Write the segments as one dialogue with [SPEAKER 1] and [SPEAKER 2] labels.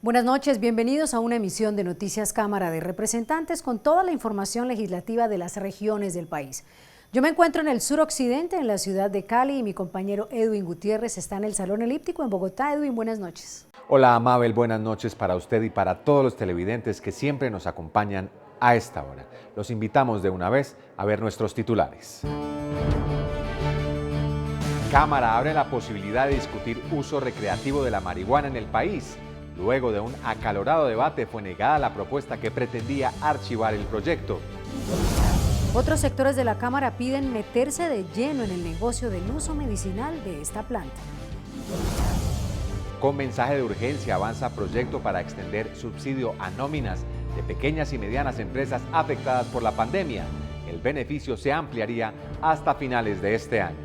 [SPEAKER 1] Buenas noches, bienvenidos a una emisión de Noticias Cámara de Representantes con toda la información legislativa de las regiones del país. Yo me encuentro en el suroccidente, en la ciudad de Cali, y mi compañero Edwin Gutiérrez está en el Salón Elíptico en Bogotá. Edwin, buenas noches.
[SPEAKER 2] Hola, Mabel, buenas noches para usted y para todos los televidentes que siempre nos acompañan a esta hora. Los invitamos de una vez a ver nuestros titulares. Cámara abre la posibilidad de discutir uso recreativo de la marihuana en el país. Luego de un acalorado debate fue negada la propuesta que pretendía archivar el proyecto.
[SPEAKER 1] Otros sectores de la Cámara piden meterse de lleno en el negocio del uso medicinal de esta planta.
[SPEAKER 2] Con mensaje de urgencia avanza proyecto para extender subsidio a nóminas de pequeñas y medianas empresas afectadas por la pandemia. El beneficio se ampliaría hasta finales de este año.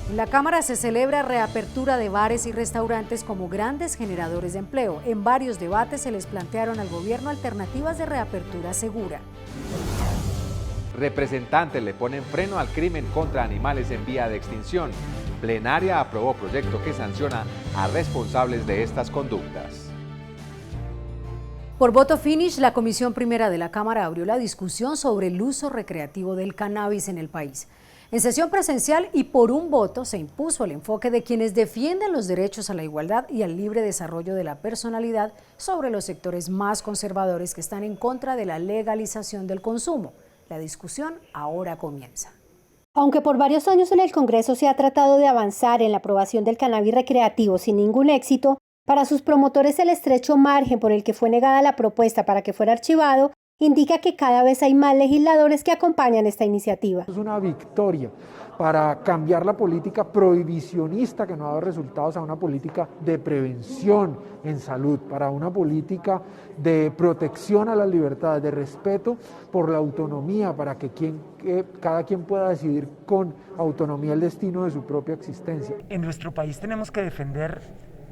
[SPEAKER 1] En la Cámara se celebra reapertura de bares y restaurantes como grandes generadores de empleo. En varios debates se les plantearon al gobierno alternativas de reapertura segura.
[SPEAKER 2] Representantes le ponen freno al crimen contra animales en vía de extinción. Plenaria aprobó proyecto que sanciona a responsables de estas conductas.
[SPEAKER 1] Por voto finish, la Comisión Primera de la Cámara abrió la discusión sobre el uso recreativo del cannabis en el país. En sesión presencial y por un voto se impuso el enfoque de quienes defienden los derechos a la igualdad y al libre desarrollo de la personalidad sobre los sectores más conservadores que están en contra de la legalización del consumo. La discusión ahora comienza.
[SPEAKER 3] Aunque por varios años en el Congreso se ha tratado de avanzar en la aprobación del cannabis recreativo sin ningún éxito, para sus promotores el estrecho margen por el que fue negada la propuesta para que fuera archivado indica que cada vez hay más legisladores que acompañan esta iniciativa.
[SPEAKER 4] Es una victoria para cambiar la política prohibicionista que no ha dado resultados a una política de prevención en salud, para una política de protección a las libertades, de respeto por la autonomía, para que cada quien pueda decidir con autonomía el destino de su propia existencia.
[SPEAKER 5] En nuestro país tenemos que defender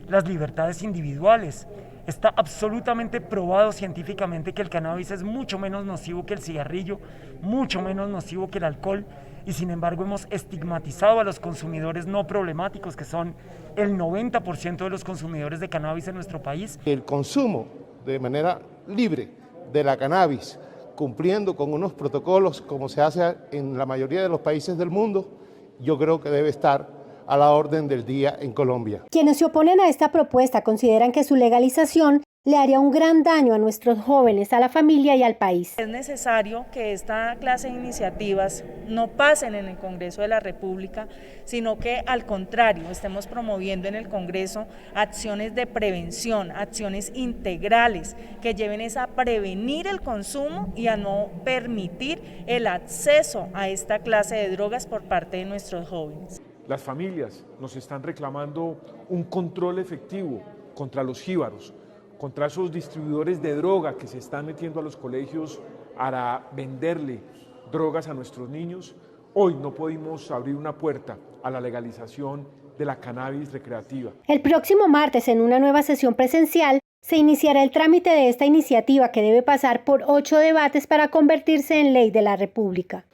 [SPEAKER 5] las libertades individuales. Está absolutamente probado científicamente que el cannabis es mucho menos nocivo que el cigarrillo, mucho menos nocivo que el alcohol, y sin embargo hemos estigmatizado a los consumidores no problemáticos, que son el 90% de los consumidores de cannabis en nuestro país.
[SPEAKER 6] El consumo de manera libre de la cannabis, cumpliendo con unos protocolos como se hace en la mayoría de los países del mundo, yo creo que debe estar a la orden del día en Colombia.
[SPEAKER 3] Quienes se oponen a esta propuesta consideran que su legalización le haría un gran daño a nuestros jóvenes, a la familia y al país.
[SPEAKER 7] Es necesario que esta clase de iniciativas no pasen en el Congreso de la República, sino que al contrario estemos promoviendo en el Congreso acciones de prevención, acciones integrales que lleven a prevenir el consumo y a no permitir el acceso a esta clase de drogas por parte de nuestros jóvenes.
[SPEAKER 8] Las familias nos están reclamando un control efectivo contra los jíbaros, contra esos distribuidores de droga que se están metiendo a los colegios para venderle drogas a nuestros niños. Hoy no pudimos abrir una puerta a la legalización de la cannabis recreativa.
[SPEAKER 3] El próximo martes, en una nueva sesión presencial, se iniciará el trámite de esta iniciativa que debe pasar por 8 debates para convertirse en ley de la República.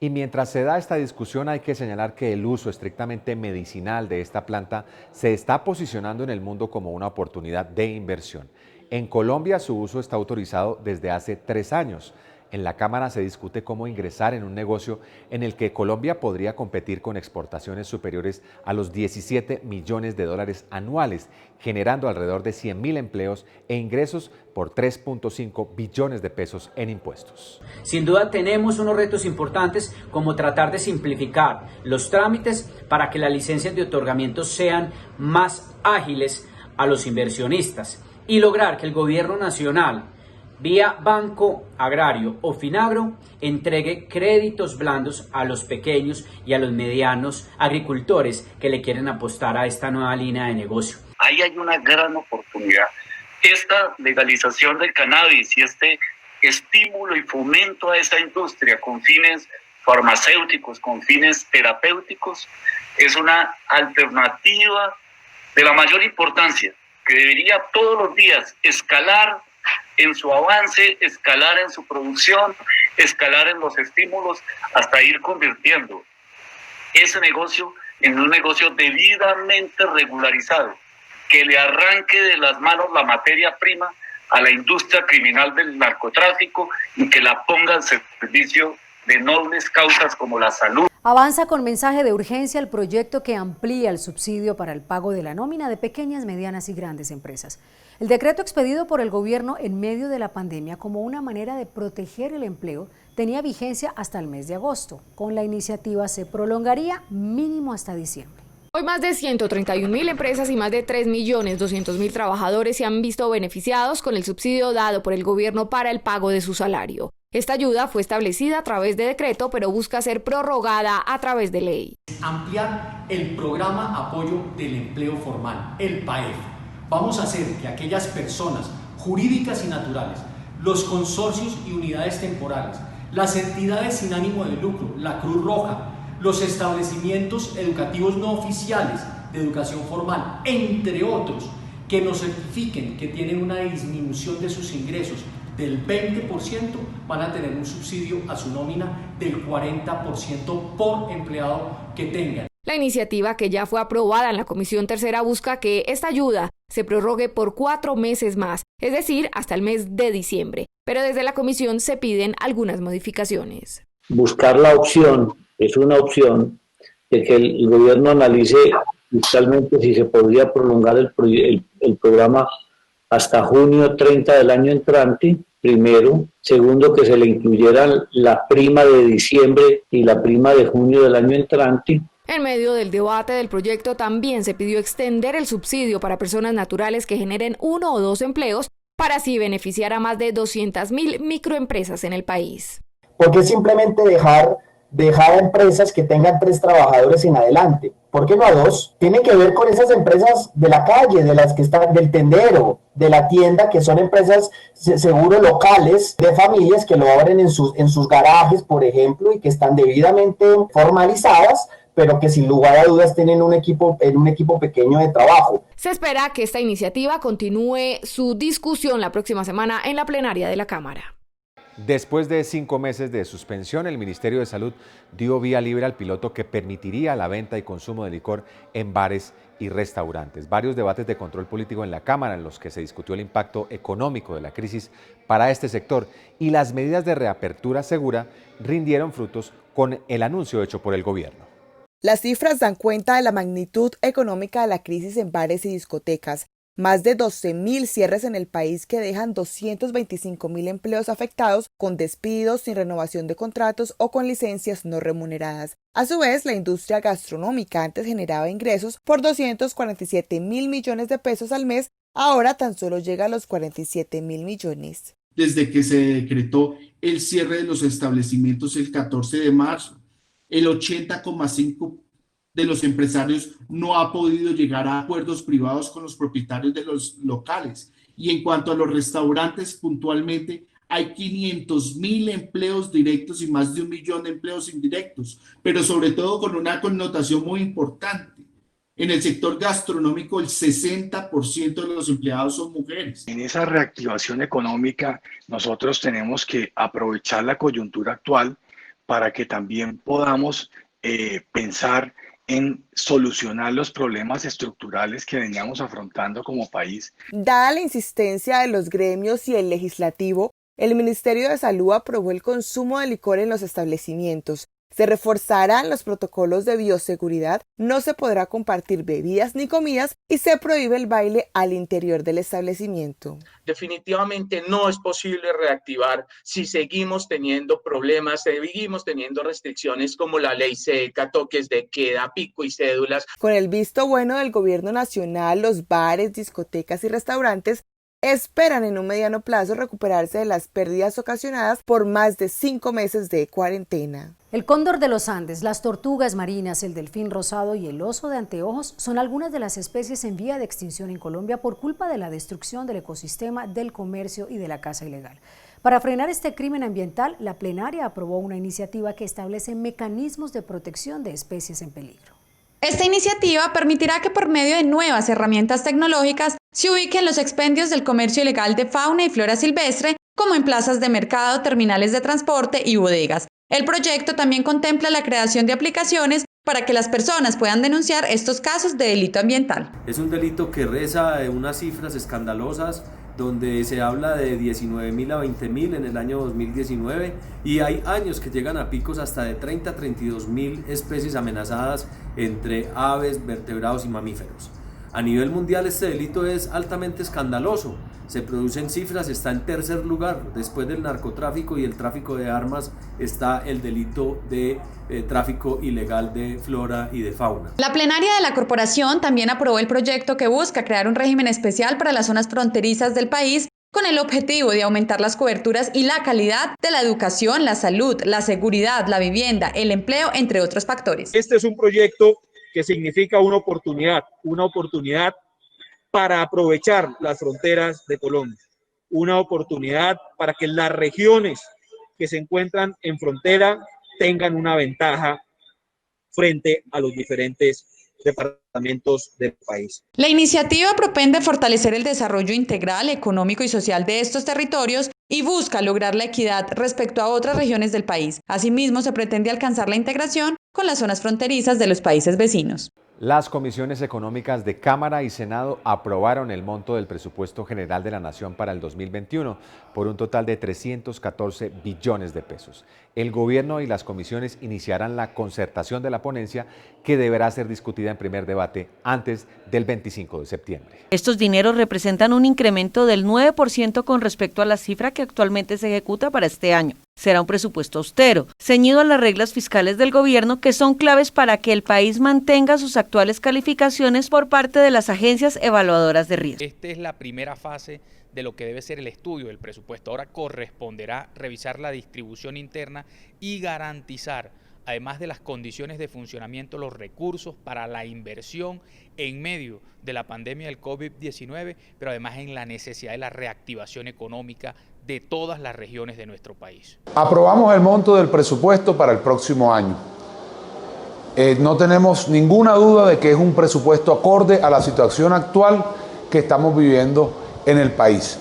[SPEAKER 2] Y mientras se da esta discusión hay que señalar que el uso estrictamente medicinal de esta planta se está posicionando en el mundo como una oportunidad de inversión. En Colombia su uso está autorizado desde hace 3 años. En la Cámara se discute cómo ingresar en un negocio en el que Colombia podría competir con exportaciones superiores a los 17 millones de dólares anuales, generando alrededor de 100.000 empleos e ingresos por 3.5 billones de pesos en impuestos.
[SPEAKER 9] Sin duda tenemos unos retos importantes como tratar de simplificar los trámites para que las licencias de otorgamiento sean más ágiles a los inversionistas y lograr que el gobierno nacional, vía Banco Agrario o Finagro, entregue créditos blandos a los pequeños y a los medianos agricultores que le quieren apostar a esta nueva línea de negocio.
[SPEAKER 10] Ahí hay una gran oportunidad. Esta legalización del cannabis y este estímulo y fomento a esta industria con fines farmacéuticos, con fines terapéuticos, es una alternativa de la mayor importancia que debería todos los días escalar en su avance, escalar en su producción, escalar en los estímulos, hasta ir convirtiendo ese negocio en un negocio debidamente regularizado, que le arranque de las manos la materia prima a la industria criminal del narcotráfico y que la ponga al servicio de nobles causas como la salud.
[SPEAKER 1] Avanza con mensaje de urgencia el proyecto que amplía el subsidio para el pago de la nómina de pequeñas, medianas y grandes empresas. El decreto expedido por el gobierno en medio de la pandemia como una manera de proteger el empleo tenía vigencia hasta el mes de agosto. Con la iniciativa se prolongaría mínimo hasta diciembre.
[SPEAKER 11] Hoy más de 131.000 empresas y más de 3.200.000 trabajadores se han visto beneficiados con el subsidio dado por el gobierno para el pago de su salario. Esta ayuda fue establecida a través de decreto, pero busca ser prorrogada a través de ley.
[SPEAKER 12] Ampliar el programa Apoyo del Empleo Formal, el PAEF. Vamos a hacer que aquellas personas jurídicas y naturales, los consorcios y unidades temporales, las entidades sin ánimo de lucro, la Cruz Roja, los establecimientos educativos no oficiales de educación formal, entre otros, que nos certifiquen que tienen una disminución de sus ingresos del 20%, van a tener un subsidio a su nómina del 40% por empleado que tengan.
[SPEAKER 11] La iniciativa, que ya fue aprobada en la Comisión Tercera, busca que esta ayuda se prorrogue por 4 meses más, es decir, hasta el mes de diciembre. Pero desde la Comisión se piden algunas modificaciones.
[SPEAKER 13] Buscar la opción, es una opción, de que el gobierno analice fiscalmente si se podría prolongar el programa hasta junio 30 del año entrante, primero. Segundo, que se le incluyeran la prima de diciembre y la prima de junio del año entrante.
[SPEAKER 11] En medio del debate del proyecto también se pidió extender el subsidio para personas naturales que generen 1 o 2 empleos para así beneficiar a más de 200.000 microempresas en el país.
[SPEAKER 14] Porque simplemente dejar a empresas que tengan 3 trabajadores en adelante. ¿Por qué no a 2? Tiene que ver con esas empresas de la calle, de las que están del tendero, de la tienda, que son empresas seguro locales de familias que lo abren en sus garajes, por ejemplo, y que están debidamente formalizadas, pero que sin lugar a dudas tienen un equipo pequeño de trabajo.
[SPEAKER 11] Se espera que esta iniciativa continúe su discusión la próxima semana en la plenaria de la Cámara.
[SPEAKER 2] Después de 5 meses de suspensión, el Ministerio de Salud dio vía libre al piloto que permitiría la venta y consumo de licor en bares y restaurantes. Varios debates de control político en la Cámara en los que se discutió el impacto económico de la crisis para este sector y las medidas de reapertura segura rindieron frutos con el anuncio hecho por el gobierno.
[SPEAKER 15] Las cifras dan cuenta de la magnitud económica de la crisis en bares y discotecas. Más de 12.000 cierres en el país que dejan 225.000 empleos afectados con despidos, sin renovación de contratos o con licencias no remuneradas. A su vez, la industria gastronómica antes generaba ingresos por 247.000 millones de pesos al mes, ahora tan solo llega a los 47.000 millones.
[SPEAKER 16] Desde que se decretó el cierre de los establecimientos el 14 de marzo, el 80,5% de los empresarios no ha podido llegar a acuerdos privados con los propietarios de los locales. Y en cuanto a los restaurantes, puntualmente, hay 500.000 empleos directos y más de 1 millón de empleos indirectos, pero sobre todo con una connotación muy importante. En el sector gastronómico, el 60% de los empleados son mujeres.
[SPEAKER 17] En esa reactivación económica, nosotros tenemos que aprovechar la coyuntura actual para que también podamos pensar en solucionar los problemas estructurales que veníamos afrontando como país.
[SPEAKER 15] Dada la insistencia de los gremios y el legislativo, el Ministerio de Salud aprobó el consumo de licor en los establecimientos. Se reforzarán los protocolos de bioseguridad, no se podrá compartir bebidas ni comidas y se prohíbe el baile al interior del establecimiento.
[SPEAKER 18] Definitivamente no es posible reactivar si seguimos teniendo problemas, seguimos teniendo restricciones como la ley seca, toques de queda, pico y cédulas.
[SPEAKER 15] Con el visto bueno del gobierno nacional, los bares, discotecas y restaurantes esperan en un mediano plazo recuperarse de las pérdidas ocasionadas por más de 5 meses de cuarentena.
[SPEAKER 1] El cóndor de los Andes, las tortugas marinas, el delfín rosado y el oso de anteojos son algunas de las especies en vía de extinción en Colombia por culpa de la destrucción del ecosistema, del comercio y de la caza ilegal. Para frenar este crimen ambiental, la plenaria aprobó una iniciativa que establece mecanismos de protección de especies en peligro.
[SPEAKER 19] Esta iniciativa permitirá que por medio de nuevas herramientas tecnológicas se ubiquen los expendios del comercio ilegal de fauna y flora silvestre, como en plazas de mercado, terminales de transporte y bodegas. El proyecto también contempla la creación de aplicaciones para que las personas puedan denunciar estos casos de delito ambiental.
[SPEAKER 20] Es un delito que reza unas cifras escandalosas, donde se habla de 19.000 a 20.000 en el año 2019 y hay años que llegan a picos hasta de 30 a 32.000 especies amenazadas entre aves, vertebrados y mamíferos. A nivel mundial este delito es altamente escandaloso, se producen cifras, está en tercer lugar, después del narcotráfico y el tráfico de armas está el delito de tráfico ilegal de flora y de fauna.
[SPEAKER 19] La plenaria de la corporación también aprobó el proyecto que busca crear un régimen especial para las zonas fronterizas del país con el objetivo de aumentar las coberturas y la calidad de la educación, la salud, la seguridad, la vivienda, el empleo, entre otros factores.
[SPEAKER 21] Este es un proyecto que significa una oportunidad para aprovechar las fronteras de Colombia, una oportunidad para que las regiones que se encuentran en frontera tengan una ventaja frente a los diferentes departamentos del país.
[SPEAKER 19] La iniciativa propende fortalecer el desarrollo integral, económico y social de estos territorios y busca lograr la equidad respecto a otras regiones del país. Asimismo, se pretende alcanzar la integración con las zonas fronterizas de los países vecinos.
[SPEAKER 2] Las comisiones económicas de Cámara y Senado aprobaron el monto del presupuesto general de la Nación para el 2021 por un total de 314 billones de pesos. El gobierno y las comisiones iniciarán la concertación de la ponencia que deberá ser discutida en primer debate antes del 25 de septiembre.
[SPEAKER 22] Estos dineros representan un incremento del 9% con respecto a la cifra que actualmente se ejecuta para este año. Será un presupuesto austero, ceñido a las reglas fiscales del gobierno que son claves para que el país mantenga sus actuales calificaciones por parte de las agencias evaluadoras de riesgo.
[SPEAKER 23] Esta es la primera fase de lo que debe ser el estudio del presupuesto. Ahora corresponderá revisar la distribución interna y garantizar, además de las condiciones de funcionamiento, los recursos para la inversión en medio de la pandemia del COVID-19, pero además en la necesidad de la reactivación económica de todas las regiones de nuestro país.
[SPEAKER 24] Aprobamos el monto del presupuesto para el próximo año. No tenemos ninguna duda de que es un presupuesto acorde a la situación actual que estamos viviendo en el país.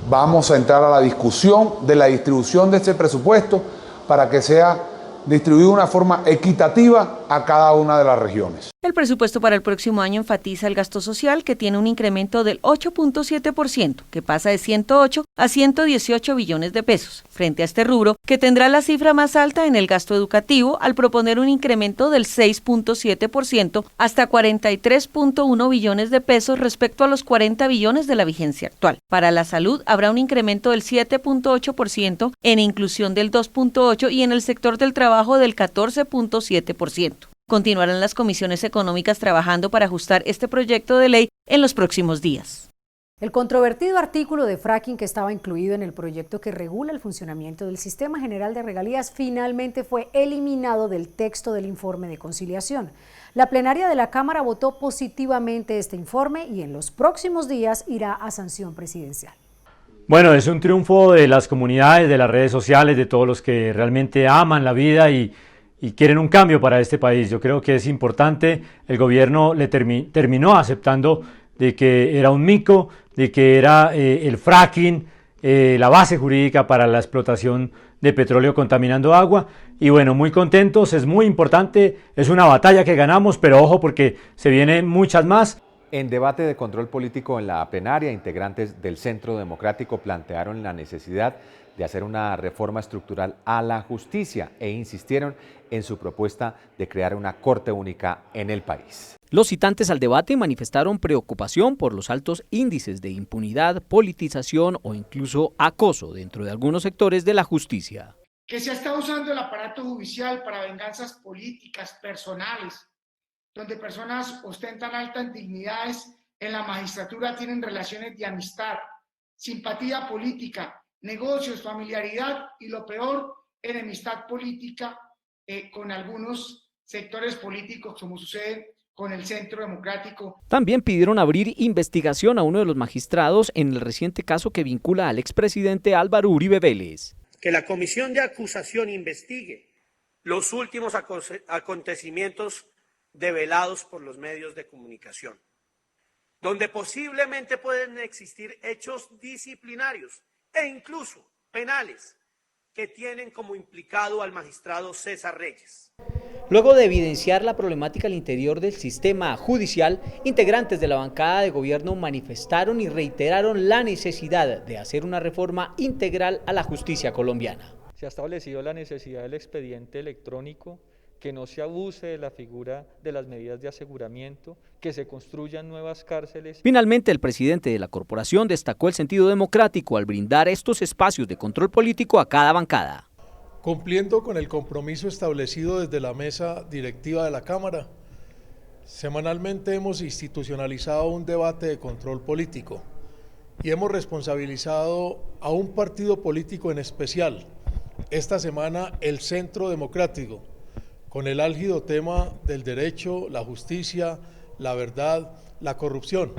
[SPEAKER 24] Vamos a entrar a la discusión de la distribución de este presupuesto para que sea distribuido de una forma equitativa a cada una de las regiones.
[SPEAKER 22] El presupuesto para el próximo año enfatiza el gasto social, que tiene un incremento del 8.7%, que pasa de 108 a 118 billones de pesos, frente a este rubro, que tendrá la cifra más alta en el gasto educativo, al proponer un incremento del 6.7% hasta 43.1 billones de pesos respecto a los 40 billones de la vigencia actual. Para la salud habrá un incremento del 7.8%, en inclusión del 2.8% y en el sector del trabajo del 14.7%. Continuarán las comisiones económicas trabajando para ajustar este proyecto de ley en los próximos días.
[SPEAKER 1] El controvertido artículo de fracking que estaba incluido en el proyecto que regula el funcionamiento del Sistema General de Regalías finalmente fue eliminado del texto del informe de conciliación. La plenaria de la Cámara votó positivamente este informe y en los próximos días irá a sanción presidencial.
[SPEAKER 25] Bueno, es un triunfo de las comunidades, de las redes sociales, de todos los que realmente aman la vida y quieren un cambio para este país. Yo creo que es importante. El gobierno le terminó aceptando de que era un mico, de que era el fracking, la base jurídica para la explotación de petróleo contaminando agua. Y bueno, muy contentos, es muy importante, es una batalla que ganamos, pero ojo porque se vienen muchas más.
[SPEAKER 2] En debate de control político en la plenaria, integrantes del Centro Democrático plantearon la necesidad de hacer una reforma estructural a la justicia e insistieron en su propuesta de crear una corte única en el país.
[SPEAKER 26] Los citantes al debate manifestaron preocupación por los altos índices de impunidad, politización o incluso acoso dentro de algunos sectores de la justicia.
[SPEAKER 27] Que se está usando el aparato judicial para venganzas políticas, personales, donde personas ostentan altas dignidades en la magistratura, tienen relaciones de amistad, simpatía política, negocios, familiaridad y lo peor, enemistad política con algunos sectores políticos, como sucede con el Centro Democrático.
[SPEAKER 26] También pidieron abrir investigación a uno de los magistrados en el reciente caso que vincula al expresidente Álvaro Uribe Vélez.
[SPEAKER 28] Que la comisión de acusación investigue los últimos acontecimientos develados por los medios de comunicación, donde posiblemente pueden existir hechos disciplinarios e incluso penales que tienen como implicado al magistrado César Reyes.
[SPEAKER 26] Luego de evidenciar la problemática al interior del sistema judicial, integrantes de la bancada de gobierno manifestaron y reiteraron la necesidad de hacer una reforma integral a la justicia colombiana.
[SPEAKER 3] Se ha establecido la necesidad del expediente electrónico, que no se abuse de la figura de las medidas de aseguramiento, que se construyan nuevas cárceles.
[SPEAKER 26] Finalmente, el presidente de la corporación destacó el sentido democrático al brindar estos espacios de control político a cada bancada.
[SPEAKER 4] Cumpliendo con el compromiso establecido desde la mesa directiva de la Cámara, semanalmente hemos institucionalizado un debate de control político y hemos responsabilizado a un partido político en especial, esta semana el Centro Democrático, con el álgido tema del derecho, la justicia, la verdad, la corrupción.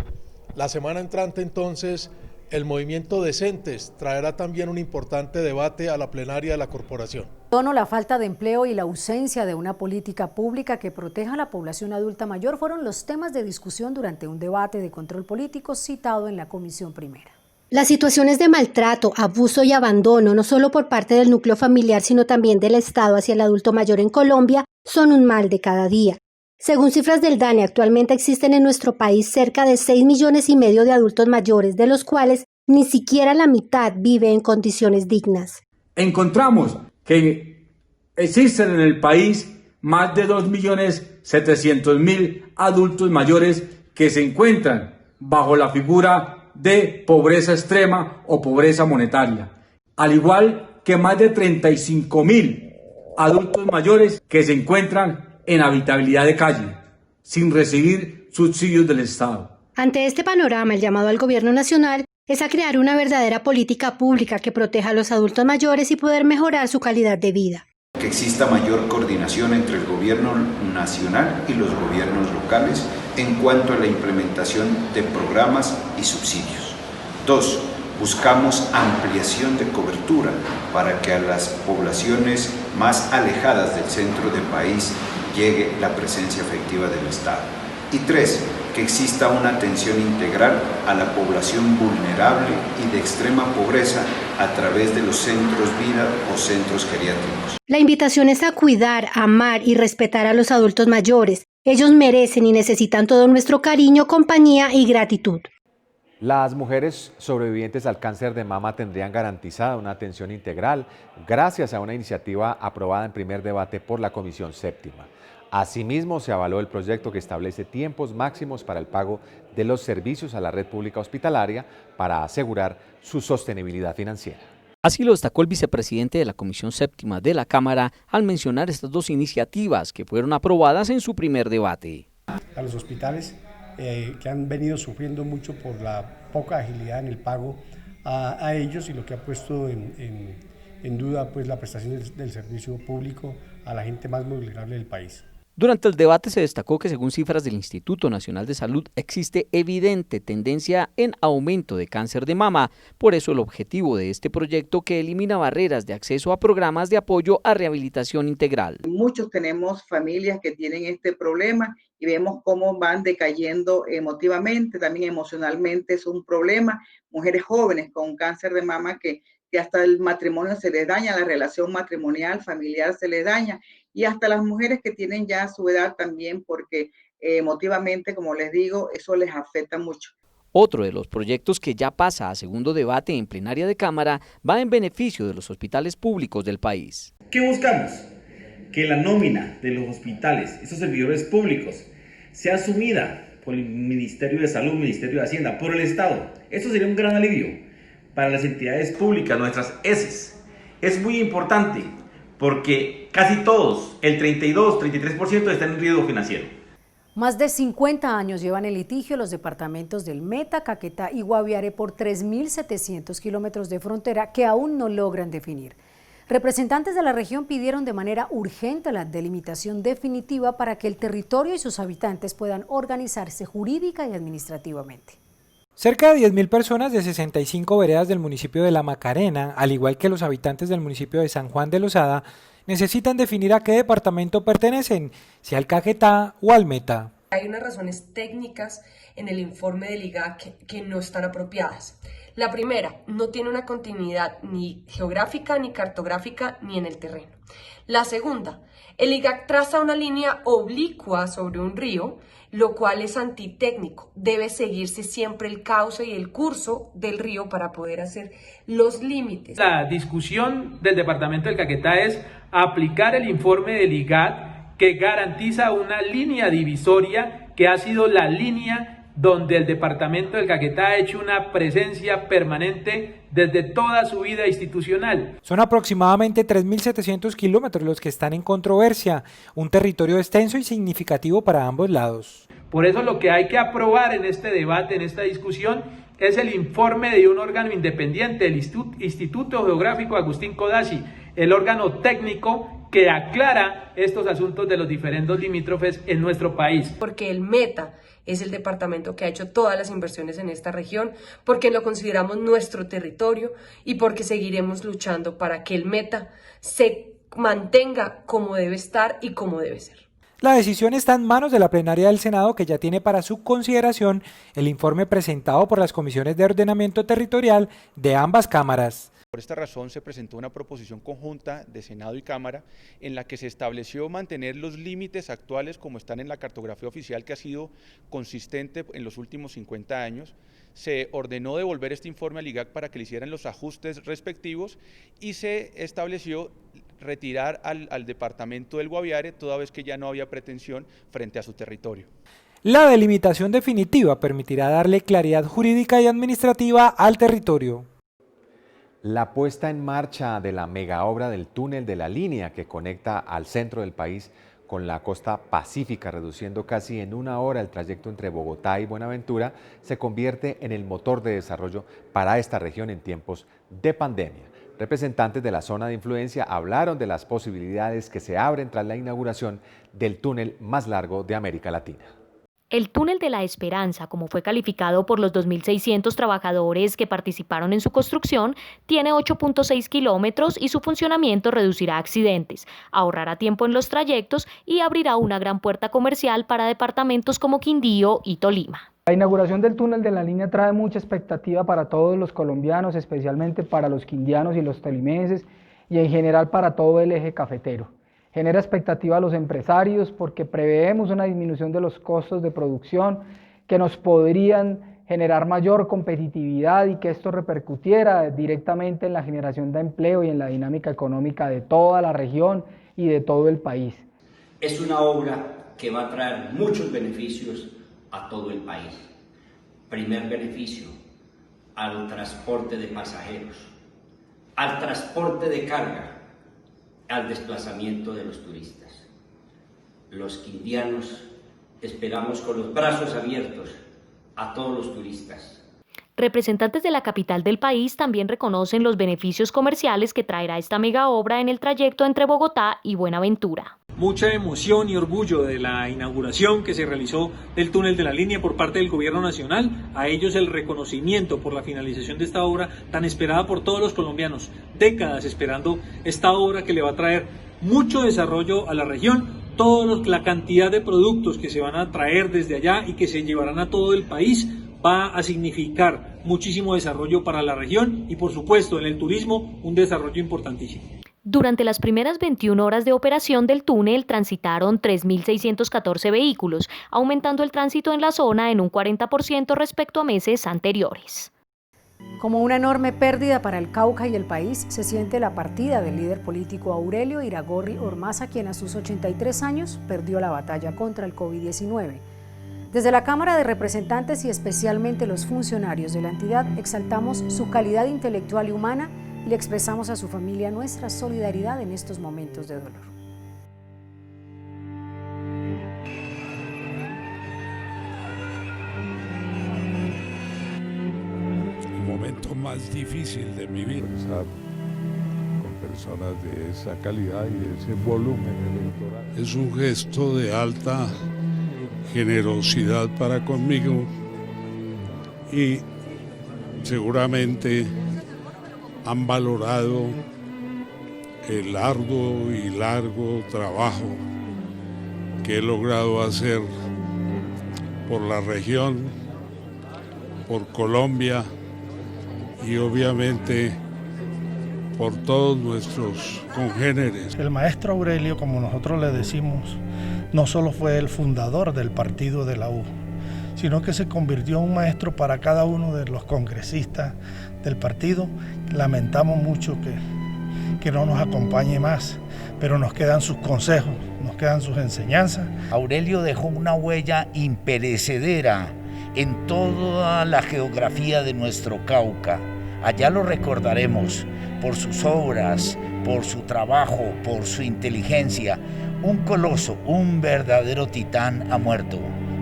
[SPEAKER 4] La semana entrante, entonces, el movimiento Decentes traerá también un importante debate a la plenaria de la corporación.
[SPEAKER 1] La falta de empleo y la ausencia de una política pública que proteja a la población adulta mayor fueron los temas de discusión durante un debate de control político citado en la Comisión Primera.
[SPEAKER 5] Las situaciones de maltrato, abuso y abandono, no solo por parte del núcleo familiar, sino también del Estado hacia el adulto mayor en Colombia, son un mal de cada día. Según cifras del DANE, actualmente existen en nuestro país cerca de 6,5 millones de adultos mayores, de los cuales ni siquiera la mitad vive en condiciones dignas.
[SPEAKER 6] Encontramos que existen en el país más de 2.700.000 adultos mayores que se encuentran bajo la figura de pobreza extrema o pobreza monetaria, al igual que más de 35.000 adultos mayores que se encuentran en habitabilidad de calle, sin recibir subsidios del Estado.
[SPEAKER 5] Ante este panorama, el llamado al Gobierno Nacional es a crear una verdadera política pública que proteja a los adultos mayores y poder mejorar su calidad de vida.
[SPEAKER 7] Que exista mayor coordinación entre el gobierno nacional y los gobiernos locales en cuanto a la implementación de programas y subsidios. 2. Buscamos ampliación de cobertura para que a las poblaciones más alejadas del centro del país llegue la presencia efectiva del Estado. Y 3. Que exista una atención integral a la población vulnerable y de extrema pobreza a través de los centros vida o centros geriátricos.
[SPEAKER 5] La invitación es a cuidar, amar y respetar a los adultos mayores. Ellos merecen y necesitan todo nuestro cariño, compañía y gratitud.
[SPEAKER 2] Las mujeres sobrevivientes al cáncer de mama tendrían garantizada una atención integral gracias a una iniciativa aprobada en primer debate por la Comisión Séptima. Asimismo, se avaló el proyecto que establece tiempos máximos para el pago de los servicios a la red pública hospitalaria para asegurar su sostenibilidad financiera.
[SPEAKER 26] Así lo destacó el vicepresidente de la Comisión Séptima de la Cámara al mencionar estas dos iniciativas que fueron aprobadas en su primer debate.
[SPEAKER 8] A los hospitales que han venido sufriendo mucho por la poca agilidad en el pago a ellos y lo que ha puesto en duda pues, la prestación del servicio público a la gente más vulnerable del país.
[SPEAKER 26] Durante el debate se destacó que según cifras del Instituto Nacional de Salud existe evidente tendencia en aumento de cáncer de mama. Por eso el objetivo de este proyecto que elimina barreras de acceso a programas de apoyo a rehabilitación integral.
[SPEAKER 9] Muchos tenemos familias que tienen este problema y vemos cómo van decayendo emotivamente, también emocionalmente es un problema. Mujeres jóvenes con cáncer de mama que hasta el matrimonio se les daña, la relación matrimonial, familiar se les daña, y hasta las mujeres que tienen ya su edad también, porque emotivamente, como les digo, eso les afecta mucho.
[SPEAKER 26] Otro de los proyectos que ya pasa a segundo debate en plenaria de Cámara va en beneficio de los hospitales públicos del país.
[SPEAKER 10] ¿Qué buscamos? Que la nómina de los hospitales, esos servidores públicos, sea asumida por el Ministerio de Salud, Ministerio de Hacienda, por el Estado. Eso sería un gran alivio para las entidades públicas, nuestras ESES. Es muy importante porque casi todos, el 32-33% están en riesgo financiero.
[SPEAKER 1] Más de 50 años llevan en litigio los departamentos del Meta, Caquetá y Guaviare por 3.700 kilómetros de frontera que aún no logran definir. Representantes de la región pidieron de manera urgente la delimitación definitiva para que el territorio y sus habitantes puedan organizarse jurídica y administrativamente.
[SPEAKER 29] Cerca de 10.000 personas de 65 veredas del municipio de La Macarena, al igual que los habitantes del municipio de San Juan de Losada, necesitan definir a qué departamento pertenecen, si al Caquetá o al Meta.
[SPEAKER 11] Hay unas razones técnicas en el informe del IGAC que no están apropiadas. La primera, no tiene una continuidad ni geográfica, ni cartográfica, ni en el terreno. La segunda, el IGAC traza una línea oblicua sobre un río, lo cual es antitécnico. Debe seguirse siempre el cauce y el curso del río para poder hacer los límites.
[SPEAKER 12] La discusión del departamento del Caquetá es aplicar el informe del IGAC que garantiza una línea divisoria que ha sido la línea donde el departamento del Caquetá ha hecho una presencia permanente desde toda su vida institucional.
[SPEAKER 29] Son aproximadamente 3.700 kilómetros los que están en controversia, un territorio extenso y significativo para ambos lados.
[SPEAKER 12] Por eso lo que hay que aprobar en este debate, en esta discusión, es el informe de un órgano independiente, el Instituto Geográfico Agustín Codazzi, el órgano técnico que aclara estos asuntos de los diferendos limítrofes en nuestro país.
[SPEAKER 11] Porque el Meta es el departamento que ha hecho todas las inversiones en esta región, porque lo consideramos nuestro territorio y porque seguiremos luchando para que el Meta se mantenga como debe estar y como debe ser.
[SPEAKER 29] La decisión está en manos de la plenaria del Senado, que ya tiene para su consideración el informe presentado por las comisiones de ordenamiento territorial de ambas cámaras.
[SPEAKER 13] Por esta razón se presentó una proposición conjunta de Senado y Cámara en la que se estableció mantener los límites actuales como están en la cartografía oficial, que ha sido consistente en los últimos 50 años. Se ordenó devolver este informe al IGAC para que le hicieran los ajustes respectivos y se estableció retirar al departamento del Guaviare toda vez que ya no había pretensión frente a su territorio.
[SPEAKER 29] La delimitación definitiva permitirá darle claridad jurídica y administrativa al territorio.
[SPEAKER 2] La puesta en marcha de la megaobra del túnel de la línea que conecta al centro del país con la costa pacífica, reduciendo casi en 1 hora el trayecto entre Bogotá y Buenaventura, se convierte en el motor de desarrollo para esta región en tiempos de pandemia. Representantes de la zona de influencia hablaron de las posibilidades que se abren tras la inauguración del túnel más largo de América Latina.
[SPEAKER 14] El túnel de la Esperanza, como fue calificado por los 2.600 trabajadores que participaron en su construcción, tiene 8.6 kilómetros y su funcionamiento reducirá accidentes, ahorrará tiempo en los trayectos y abrirá una gran puerta comercial para departamentos como Quindío y Tolima.
[SPEAKER 15] La inauguración del túnel de la línea trae mucha expectativa para todos los colombianos, especialmente para los quindianos y los tolimenses y en general para todo el eje cafetero. Genera expectativa a los empresarios porque preveemos una disminución de los costos de producción que nos podrían generar mayor competitividad y que esto repercutiera directamente en la generación de empleo y en la dinámica económica de toda la región y de todo el país.
[SPEAKER 16] Es una obra que va a traer muchos beneficios a todo el país. Primer beneficio, al transporte de pasajeros, al transporte de carga, al desplazamiento de los turistas. Los quindianos esperamos con los brazos abiertos a todos los turistas.
[SPEAKER 14] Representantes de la capital del país también reconocen los beneficios comerciales que traerá esta megaobra en el trayecto entre Bogotá y Buenaventura.
[SPEAKER 21] Mucha emoción y orgullo de la inauguración que se realizó del túnel de la línea por parte del gobierno nacional. A ellos el reconocimiento por la finalización de esta obra tan esperada por todos los colombianos, décadas esperando esta obra que le va a traer mucho desarrollo a la región, la cantidad de productos que se van a traer desde allá y que se llevarán a todo el país va a significar muchísimo desarrollo para la región y por supuesto en el turismo un desarrollo importantísimo.
[SPEAKER 14] Durante las primeras 21 horas de operación del túnel transitaron 3.614 vehículos, aumentando el tránsito en la zona en un 40% respecto a meses anteriores.
[SPEAKER 1] Como una enorme pérdida para el Cauca y el país, se siente la partida del líder político Aurelio Iragorri Ormaza, quien a sus 83 años perdió la batalla contra el COVID-19. Desde la Cámara de Representantes y especialmente los funcionarios de la entidad, exaltamos su calidad intelectual y humana y le expresamos a su familia nuestra solidaridad en estos momentos de dolor.
[SPEAKER 17] El momento más difícil de mi vida. Conversar con personas de esa calidad y de ese volumen electoral. Es un gesto de alta generosidad para conmigo y seguramente han valorado el arduo y largo trabajo que he logrado hacer por la región, por Colombia y obviamente por todos nuestros congéneres.
[SPEAKER 18] El maestro Aurelio, como nosotros le decimos, no solo fue el fundador del partido de la U, sino que se convirtió en un maestro para cada uno de los congresistas del partido. Lamentamos mucho que no nos acompañe más, pero nos quedan sus consejos, nos quedan sus enseñanzas.
[SPEAKER 19] Aurelio dejó una huella imperecedera en toda la geografía de nuestro Cauca. Allá lo recordaremos por sus obras, por su trabajo, por su inteligencia. Un coloso, un verdadero titán ha muerto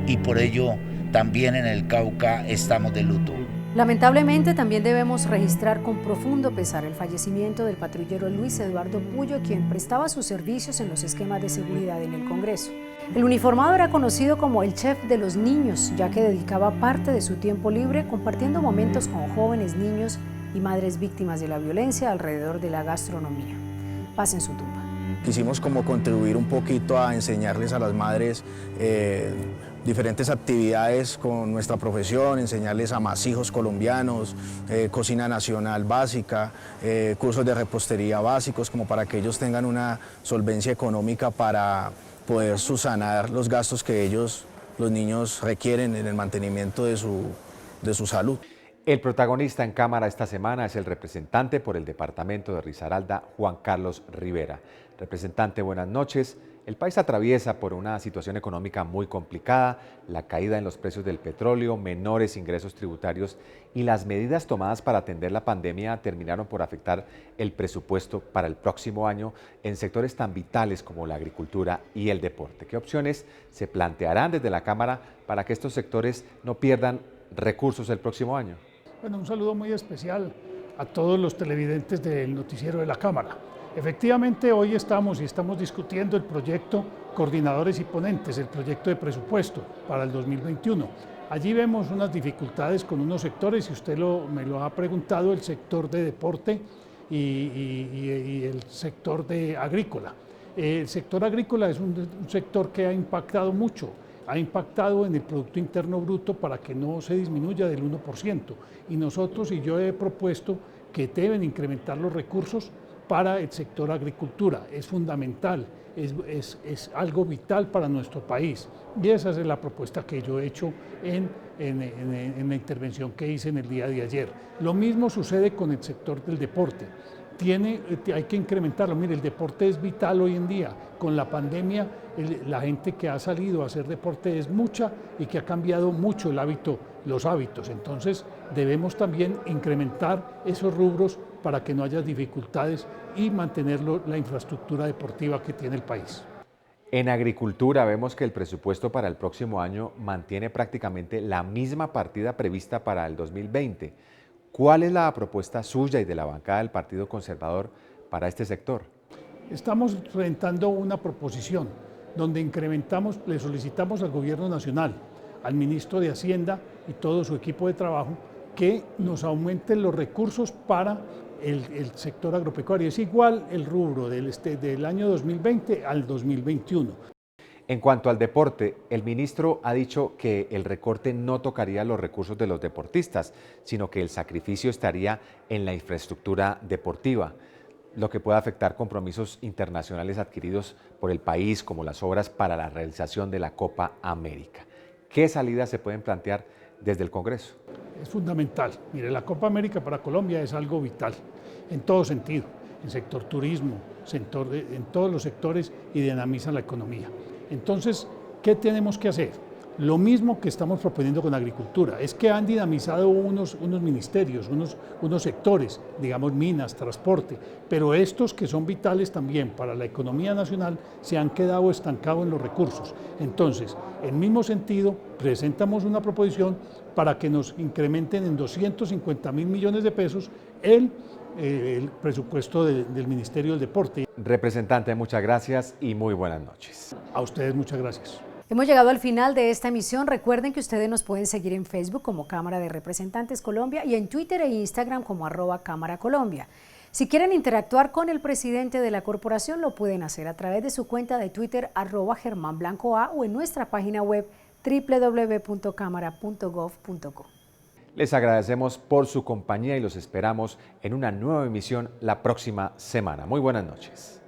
[SPEAKER 19] y por ello también en el Cauca estamos de luto.
[SPEAKER 1] Lamentablemente también debemos registrar con profundo pesar el fallecimiento del patrullero Luis Eduardo Puyo, quien prestaba sus servicios en los esquemas de seguridad en el Congreso. El uniformado era conocido como el chef de los niños, ya que dedicaba parte de su tiempo libre compartiendo momentos con jóvenes, niños y madres víctimas de la violencia alrededor de la gastronomía. Paz en su tumba.
[SPEAKER 20] Quisimos como contribuir un poquito a enseñarles a las madres diferentes actividades con nuestra profesión, enseñarles amasijos colombianos, cocina nacional básica, cursos de repostería básicos, como para que ellos tengan una solvencia económica para poder subsanar los gastos que los niños requieren en el mantenimiento de su salud.
[SPEAKER 2] El protagonista en cámara esta semana es el representante por el departamento de Risaralda, Juan Carlos Rivera. Representante, buenas noches. El país atraviesa por una situación económica muy complicada, la caída en los precios del petróleo, menores ingresos tributarios y las medidas tomadas para atender la pandemia terminaron por afectar el presupuesto para el próximo año en sectores tan vitales como la agricultura y el deporte. ¿Qué opciones se plantearán desde la Cámara para que estos sectores no pierdan recursos el próximo año?
[SPEAKER 22] Bueno, un saludo muy especial a todos los televidentes del noticiero de la Cámara. Efectivamente, hoy estamos discutiendo el proyecto Coordinadores y Ponentes, el proyecto de presupuesto para el 2021. Allí vemos unas dificultades con unos sectores, y usted me lo ha preguntado, el sector de deporte y el sector de agrícola. El sector agrícola es un sector que ha impactado mucho, ha impactado en el Producto Interno Bruto para que no se disminuya del 1%. Y yo he propuesto que deben incrementar los recursos para el sector agricultura. Es fundamental, es algo vital para nuestro país. Y esa es la propuesta que yo he hecho en la intervención que hice en el día de ayer. Lo mismo sucede con el sector del deporte. Hay que incrementarlo. Mire, el deporte es vital hoy en día. Con la pandemia, la gente que ha salido a hacer deporte es mucha y que ha cambiado mucho los hábitos. Entonces, debemos también incrementar esos rubros para que no haya dificultades y mantener la infraestructura deportiva que tiene el país.
[SPEAKER 2] En agricultura vemos que el presupuesto para el próximo año mantiene prácticamente la misma partida prevista para el 2020. ¿Cuál es la propuesta suya y de la bancada del Partido Conservador para este sector?
[SPEAKER 22] Estamos presentando una proposición donde le solicitamos al Gobierno Nacional, al Ministro de Hacienda y todo su equipo de trabajo que nos aumenten los recursos para el sector agropecuario. Es igual el rubro del año 2020 al 2021.
[SPEAKER 2] En cuanto al deporte, el ministro ha dicho que el recorte no tocaría los recursos de los deportistas, sino que el sacrificio estaría en la infraestructura deportiva, lo que puede afectar compromisos internacionales adquiridos por el país, como las obras para la realización de la Copa América. ¿Qué salidas se pueden plantear desde el Congreso?
[SPEAKER 22] Es fundamental. Mire, la Copa América para Colombia es algo vital, en todo sentido, en sector turismo, en todos los sectores, y dinamiza la economía. Entonces, ¿qué tenemos que hacer? Lo mismo que estamos proponiendo con agricultura, es que han dinamizado unos ministerios, unos sectores, digamos minas, transporte, pero estos que son vitales también para la economía nacional se han quedado estancados en los recursos. Entonces, en el mismo sentido, presentamos una proposición para que nos incrementen en 250.000 millones de pesos el presupuesto del Ministerio del Deporte.
[SPEAKER 2] Representante, muchas gracias y muy buenas noches.
[SPEAKER 22] A ustedes muchas gracias.
[SPEAKER 1] Hemos llegado al final de esta emisión. Recuerden que ustedes nos pueden seguir en Facebook como Cámara de Representantes Colombia y en Twitter e Instagram como @Cámara Colombia. Si quieren interactuar con el presidente de la corporación, lo pueden hacer a través de su cuenta de Twitter @GermánBlancoA o en nuestra página web www.cámara.gov.co.
[SPEAKER 2] Les agradecemos por su compañía y los esperamos en una nueva emisión la próxima semana. Muy buenas noches.